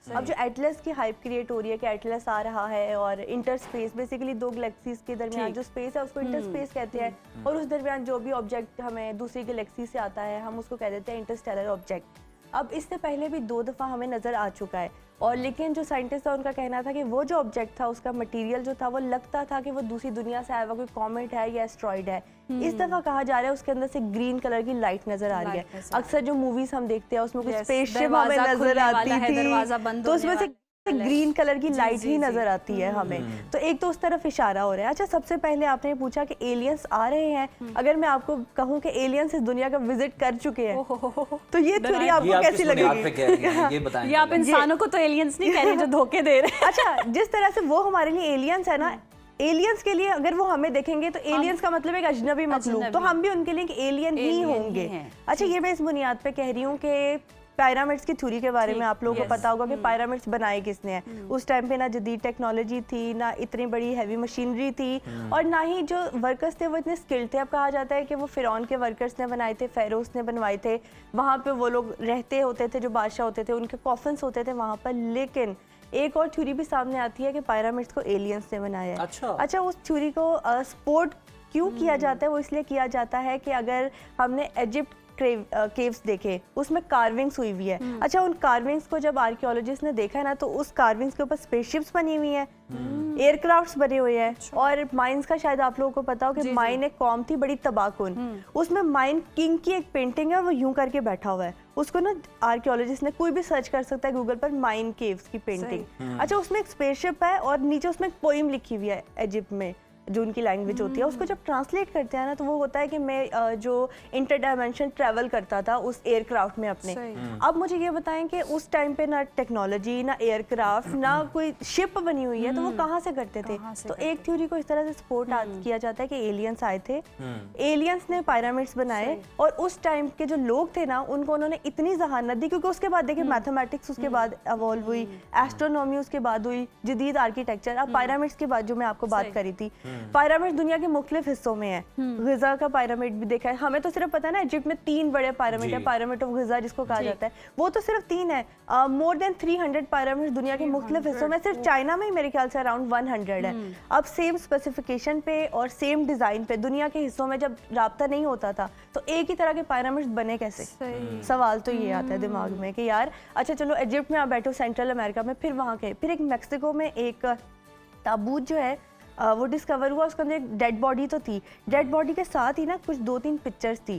अब जो एटलस की हाइप क्रिएट हो रही है कि एटलस आ रहा है और इंटर स्पेस, बेसिकली दो गैलेक्सीज के दरमियान जो स्पेस है उसको इंटर स्पेस कहते हैं, और उस दरमियान जो भी ऑब्जेक्ट हमें दूसरी गैलेक्सी से आता है हम उसको कह देते हैं इंटरस्टेलर ऑब्जेक्ट। अब इससे पहले भी 2 दफ़ा हमें नज़र आ चुका है, और लेकिन जो साइंटिस्ट था उनका कहना था कि वो जो ऑब्जेक्ट था उसका मटेरियल जो था वो लगता था कि वो दूसरी दुनिया से आया हुआ कोई कॉमेट है या एस्ट्रॉइड है। इस दफ़ा कहा जा रहा है उसके अंदर से ग्रीन कलर की लाइट नज़र आ रही है। अक्सर जो मूवीज़ हम देखते हैं उसमें कुछ स्पेसशिप हमें नज़र आती थी, तो उसमें से ग्रीन कलर की लाइट ही नजर आती है हमें। तो एक तो उस तरफ इशारा हो रहा है। अच्छा, सबसे पहले आपने पूछा कि एलियंस आ रहे हैं, अगर मैं आपको कहूं कि एलियंस इस दुनिया का विजिट कर चुके हैं तो ये थ्योरी आपको कैसी लगेगी? ये बताएं। ये आप इंसानों को तो एलियंस नहीं कह रहे जो धोखे दे रहे हैं। अच्छा, जिस तरह से वो हमारे लिए एलियंस है ना, एलियंस के लिए अगर वो हमें देखेंगे तो एलियंस का मतलब एक अजनबी मखलूक, तो हम भी उनके लिए एक एलियन ही होंगे। अच्छा, ये मैं इस बुनियाद पे कह रही हूँ कि पिरामिड्स की थ्योरी के बारे में आप लोगों को पता होगा कि पिरामिड्स बनाए किसने हैं। उस टाइम पे ना जदीद टेक्नोलॉजी थी, ना इतनी बड़ी हैवी मशीनरी थी, और ना ही जो वर्कर्स थे वो इतने स्किल्ड थे। अब कहा जाता है कि वो फिरौन के वर्कर्स ने बनाए थे, फेरोस ने बनवाए थे, वहाँ पे वो लोग रहते होते थे, जो बादशाह होते थे उनके कॉफन्स होते थे वहाँ पर। लेकिन एक और थ्योरी भी सामने आती है कि पिरामिड्स को एलियंस ने बनाया है। अच्छा, उस थ्योरी को सपोर्ट क्यों किया जाता है? वो इसलिए किया जाता है कि अगर हमने इजिप्ट केव्स देखे उसमें कार्विंग्स हुई हुई है। अच्छा, उन कार्विंग्स को जब आर्कियोलॉजिस्ट ने देखा है ना, तो उस कार्विंग्स के ऊपर स्पेसशिप्स बनी हुई हैं, एयरक्राफ्ट्स बने हुए हैं, और माइंस का शायद आप लोगों को पता हो कि माइन एक कौम थी बड़ी तबाहकुन, उसमें माइन किंग की एक पेंटिंग है, वो यूं करके बैठा हुआ है। उसको ना आर्कियोलॉजिस्ट ने, कोई भी सर्च कर सकता है गूगल पर, माइन केव्स की पेंटिंग। अच्छा, उसमें एक स्पेसशिप है और नीचे उसमें एक पोइम लिखी हुई है इजिप्ट में, जो उनकी लैंग्वेज होती है। उसको जब ट्रांसलेट करते हैं ना, तो वो होता है कि मैं जो इंटर डायमेंशन ट्रैवल करता था उस एयरक्राफ्ट में अपने। अब मुझे ये बताएं कि उस टाइम पे ना टेक्नोलॉजी, ना एयरक्राफ्ट, ना कोई शिप बनी हुई है, तो वो कहाँ से करते थे? तो एक थ्योरी को इस तरह से सपोर्ट किया जाता है कि एलियंस आए थे, एलियंस ने पिरामिड्स बनाए, और उस टाइम के जो लोग थे ना उनको उन्होंने इतनी जहानत दी, क्योंकि उसके बाद देखिए मैथमेटिक्स उसके बाद इवॉल्व हुई, एस्ट्रोनॉमी उसके बाद हुई, जदीद आर्किटेक्चर। अब पिरामिड्स के बाद जो मैं आपको बात करी थी, पिरामिड दुनिया के मुख्तलिफ हिस्सों में है। गिजा का पिरामिड भी देखा है, हमें तो सिर्फ पता है ना इजिप्ट में 3 बड़े पिरामिड है, पिरामिड ऑफ गिजा जिसको कहा जाता है, वो तो सिर्फ 3 है। मोर देन 300 पिरामिड दुनिया के मुख्तलिफ हिस्सों में, सिर्फ चाइना में ही मेरे ख्याल से अराउंड 100 है। अब सेम स्पेसिफिकेशन पे और सेम डिजाइन पे दुनिया के हिस्सों में जब राब्ता नहीं होता था, तो एक ही तरह के पिरामिड बने कैसे? सवाल तो ये आता है दिमाग में कि यार, अच्छा चलो इजिप्ट में आप बैठो, सेंट्रल अमेरिका में, फिर वहाँ के, फिर एक मैक्सिको में एक ताबूत जो है वो डिस्कवर हुआ, उसके अंदर एक डेड बॉडी तो थी, डेड बॉडी के साथ ही ना कुछ 2-3 पिक्चर्स थी।